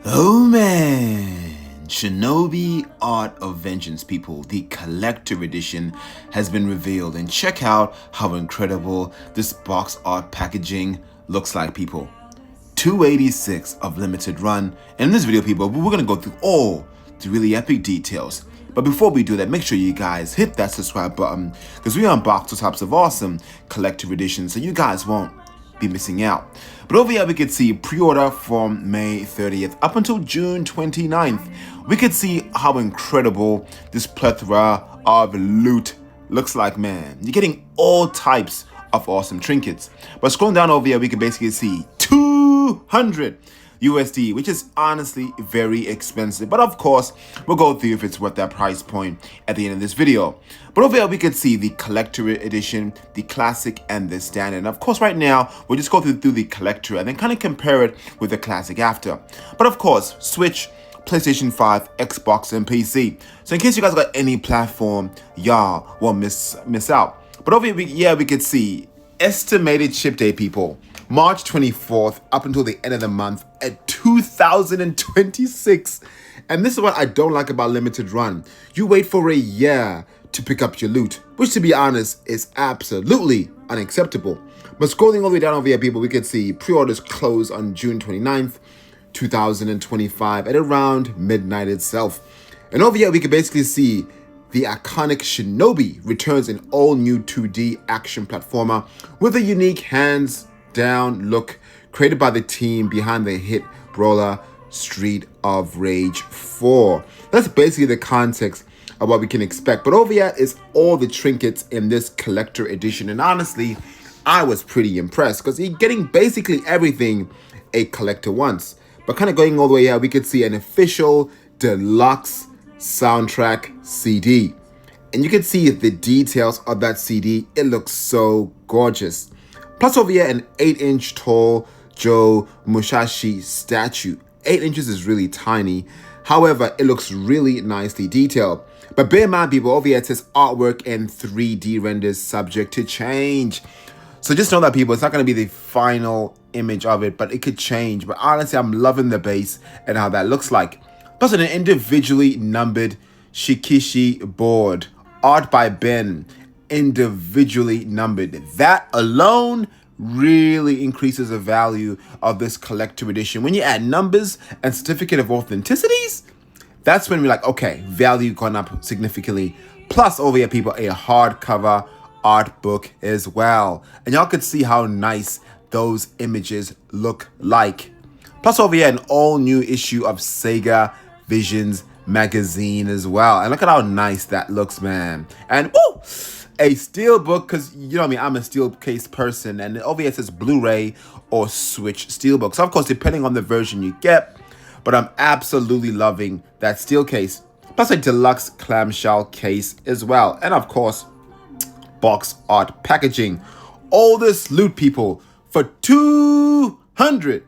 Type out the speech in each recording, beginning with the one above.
Oh man, Shinobi Art of Vengeance, people. The collector edition has been revealed, and check out how incredible this box art packaging looks like, people. 286 of limited run. And in this video, people, we're gonna go through all the really epic details. But before we do that, make sure you guys hit that subscribe button because we unbox those types of awesome collector editions, so you guys won't be missing out. But over here we could see pre-order from May 30th up until June 29th. We could see how incredible this plethora of loot looks like, man. You're getting all types of awesome trinkets. But scrolling down over here, we can basically see 200 USD, which is honestly very expensive. But of course, we'll go through if it's worth that price point at the end of this video. But over here, we could see the collector edition, the classic, and the standard. And of course, right now, we'll just go through the collector and then kind of compare it with the classic after. But of course, Switch, PlayStation 5, Xbox, and PC. So in case you guys got any platform, y'all won't miss out. But over here, we could see estimated ship date, people. March 24th up until the end of the month at 2026. And this is what I don't like about limited run. You wait for a year to pick up your loot, which to be honest is absolutely unacceptable. But scrolling all the way down over here, people, we can see pre-orders close on June 29th, 2025 at around midnight itself. And over here, we can basically see the iconic Shinobi returns an all-new 2D action platformer with a unique hands-down look created by the team behind the hit brawler Street of Rage 4. That's basically the context of what we can expect. But over here is all the trinkets in this collector edition. And honestly, I was pretty impressed because you're getting basically everything a collector wants. But kind of going all the way here, we could see an official deluxe soundtrack CD. And you can see the details of that CD. It looks so gorgeous. Plus over here, an 8-inch tall Joe Musashi statue. 8 inches is really tiny. However, it looks really nicely detailed. But bear in mind, people, over here it says artwork and 3D renders subject to change. So just know that, people, it's not going to be the final image of it, but it could change. But honestly, I'm loving the base and how that looks like. Plus, an individually numbered Shikishi board. Art by Ben. Individually numbered. That alone really increases the value of this collector edition. When you add numbers and certificate of authenticities, that's when we're like, okay, value gone up significantly. Plus, over here, people, a hardcover art book as well. And y'all could see how nice those images look like. Plus, over here, an all-new issue of Sega Visions magazine as well. And look at how nice that looks, man. And woo! A SteelBook, because you know what I mean, I'm a steel case person, and over here it says Blu-ray or Switch SteelBook. So of course, depending on the version you get, but I'm absolutely loving that steel case. Plus a deluxe clamshell case as well. And of course, box art packaging. All this loot, people, for 200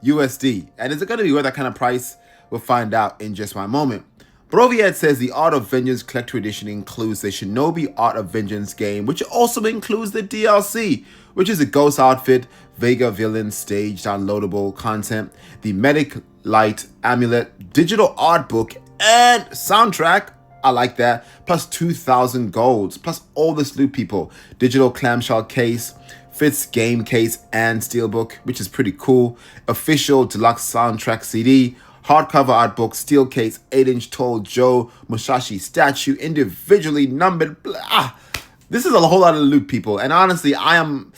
USD. And is it going to be worth that kind of price? We'll find out in just one moment. But over here it says the Art of Vengeance Collector Edition includes the Shinobi Art of Vengeance game, which also includes the DLC, which is a ghost outfit, Vega villain stage downloadable content, the Medic Light Amulet, digital art book, and soundtrack. I like that. Plus 2,000 golds, plus all this loot, people. Digital clamshell case, fits game case, and steelbook, which is pretty cool. Official deluxe soundtrack CD. Hardcover art book, steel case, 8-inch tall Joe Musashi statue, individually numbered. This is a whole lot of loot, people. And honestly, I'm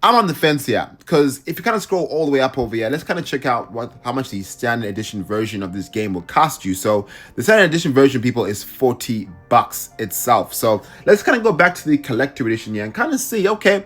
on the fence here. Because if you kind of scroll all the way up over here, let's kind of check out how much the standard edition version of this game will cost you. So the standard edition version, people, is $40 itself. So let's kind of go back to the collector edition here and kind of see, okay,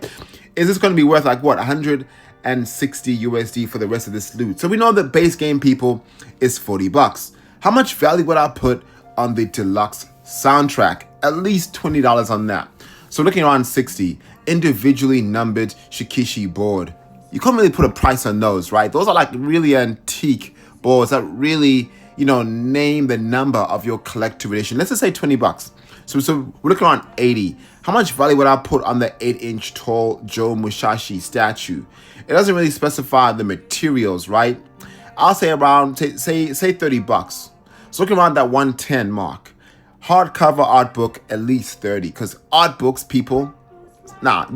is this going to be worth like what, 160 USD for the rest of this loot? So we know the base game, people, is $40. How much value would I put on the deluxe soundtrack? At least $20 on that. So looking around 60. Individually numbered Shikishi board. You can't really put a price on those, right? Those are like really antique boards that really, you know, name the number of your collector edition. Let's just say $20. So we're looking around 80. How much value would I put on the 8-inch tall Joe Musashi statue? It doesn't really specify the materials, right? I'll say around say $30. So looking around that 110 mark. Hardcover art book at least 30, because art books, people, nah,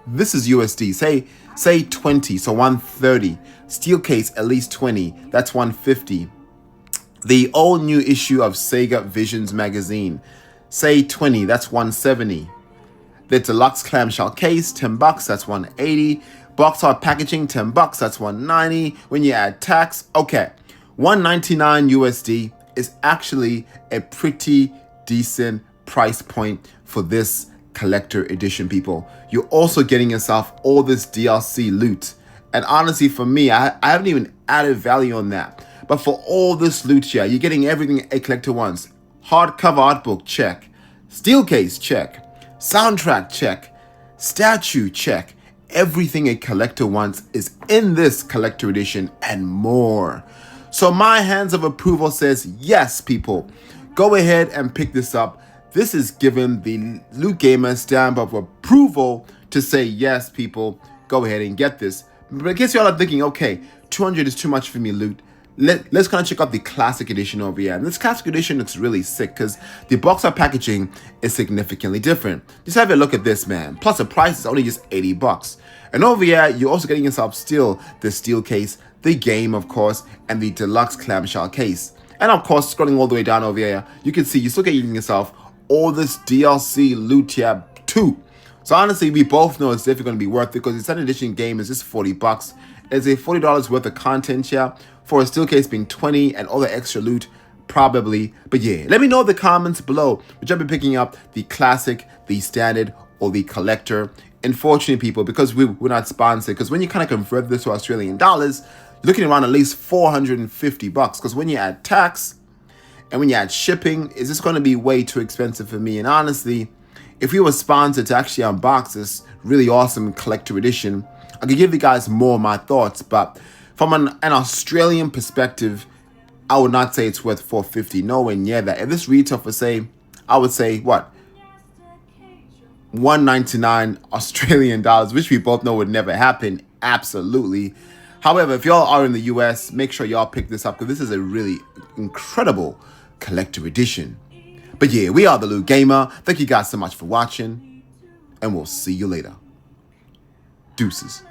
this is USD. Say 20, so 130. Steel case at least 20, that's 150. The all new issue of Sega Visions magazine, say 20, that's 170. The deluxe clamshell case, $10, that's 180. Box art packaging, $10, that's 190. When you add tax, okay, 199 USD is actually a pretty decent price point for this collector edition, people. You're also getting yourself all this DLC loot. And honestly, for me, I haven't even added value on that. But for all this loot here, you're getting everything a collector wants. Hardcover art book, check. Steel case, check. Soundtrack, check. Statue, check. Everything a collector wants is in this collector edition and more. So my hands of approval says yes, people. Go ahead and pick this up. This is given the Loot Gamer stamp of approval to say yes, people. Go ahead and get this. But in case y'all are thinking, okay, 200 is too much for me, Loot. Let's kind of check out the classic edition over here. And this classic edition looks really sick because the box art packaging is significantly different. Just have a look at this, man. Plus the price is only just $80. And over here, you're also getting yourself still the steel case, the game, of course, and the deluxe clamshell case. And of course, scrolling all the way down over here, you can see you're still getting yourself all this DLC loot here too. So honestly, we both know it's definitely going to be worth it because the second edition game is just $40. It's a $40 worth of content here for a steel case being 20 and all the extra loot probably. But yeah, let me know in the comments below which I'll be picking up, the classic, the standard, or the collector. Unfortunately, people, because we're not sponsored, because when you kind of convert this to Australian dollars, you're looking around at least $450 because when you add tax and when you add shipping, it's just going to be way too expensive for me. And honestly, if we were sponsored to actually unbox this really awesome collector edition, I could give you guys more of my thoughts. But from an Australian perspective, I would not say it's worth $450, nowhere near that. If this retail for, say, I would say what, $199 Australian dollars, which we both know would never happen. Absolutely. However, if y'all are in the US, make sure y'all pick this up because this is a really incredible collector edition. But yeah, we are the Loot Gamer. Thank you guys so much for watching, and we'll see you later. Deuces.